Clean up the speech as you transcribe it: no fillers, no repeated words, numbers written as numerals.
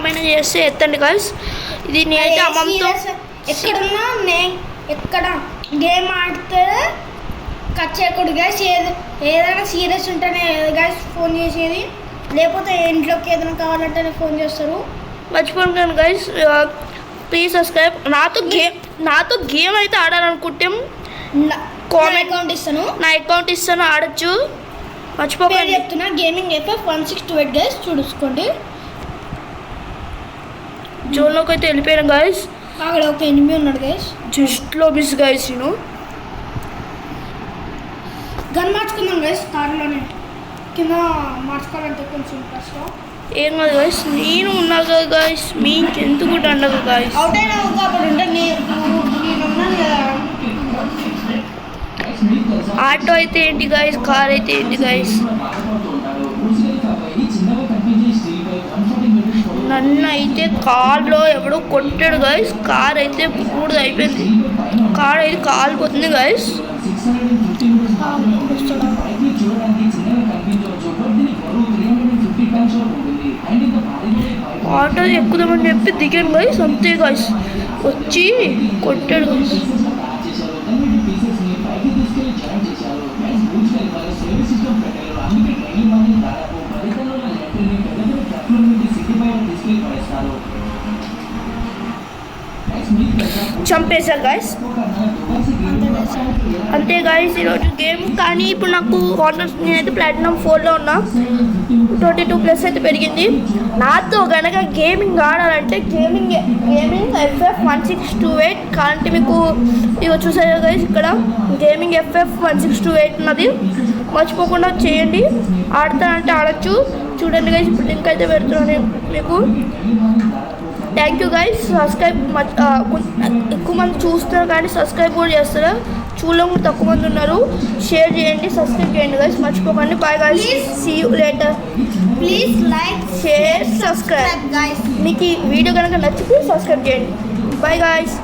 అమ్మైనా చేస్తే ఎత్తండి గైస్. ఇది నేనైతే అమ్మమ్మతో ఎక్కడున్నా ఎక్కడ గేమ్ ఆడితే కట్ చేయకూడదు గైస్. ఏదైనా సీరియస్ ఉంటేనే గైస్ ఫోన్ చేసేది, లేకపోతే ఇంట్లోకి ఏదైనా కావాలంటేనే ఫోన్ చేస్తారు. మర్చిపోను గైస్. Please subscribe. నాతో గేమ్ అయితే ఆడాలనుకుంటే నా అకౌంట్ ఇస్తాను, ఆడచ్చు. మర్చిపోకండి. చెప్తున్నా గేమింగ్ ఎఫ్ఎఫ్ 1628 గైస్ చూసుకోండి. జోన్లోకి అయితే వెళ్ళిపోయాను గైస్. అక్కడ ఒక ఎనిమిది ఉన్నాడు గైస్. జస్ట్లో మిస్ గైస్. నేను గన్ మార్చుకుందాం గైస్. కార్లోనే కింద మార్చుకోవాలంటే కొంచెం కష్టం. ఏం కాదు గైస్, నేను ఉన్నా కదా గైస్, మీకు ఎందుకు అండగా గైస్. అవుట్ అయినా కాబట్టి ఉంటే నేనున్నాను కదా. ఆటో అయితే ఏంటి గైస్, కార్ అయితే ఏంటి గైస్. నన్ను అయితే కార్లో ఎవడో కొట్టాడు గైస్. కార్ అయితే పూర్తి అయిపోయింది. కార్ అయితే కాలిపోతుంది గైస్. ఆటో ఎక్కుదామని చెప్పి దిగాను గైస్, అంతే గైస్. వచ్చి కొట్టాడు గైస్. చంపేశారు గైస్. అంతే గైస్ ఈరోజు గేమ్. కానీ ఇప్పుడు నాకు నేనైతే ప్లాటినం 4లో ఉన్నా. 22+ అయితే పెరిగింది. నాతో కనుక గేమింగ్ ఆడాలంటే గేమింగ్ FF 1628 కాంటే మీకు ఇక చూసారు గైస్, ఇక్కడ గేమింగ్ FF 1628 ఉన్నది. మర్చిపోకుండా చేయండి. ఆడతానంటే ఆడచ్చు. చూడండి గైస్, ఇప్పుడు లింక్ అయితే పెడుతున్నాను మీకు. Thank you guys. సబ్స్క్రైబ్ ఎక్కువ మంది చూస్తున్నారు కానీ సబ్స్క్రైబ్ కూడా చేస్తారు. చూడడం కూడా తక్కువ మంది ఉన్నారు. షేర్ చేయండి, సబ్స్క్రైబ్ చేయండి గైస్. మర్చిపోకండి. Bye guys, see you later. Please like, share, subscribe. Guys. మీకు ఈ వీడియో కనుక నచ్చితే సబ్స్క్రైబ్ చేయండి. Bye guys.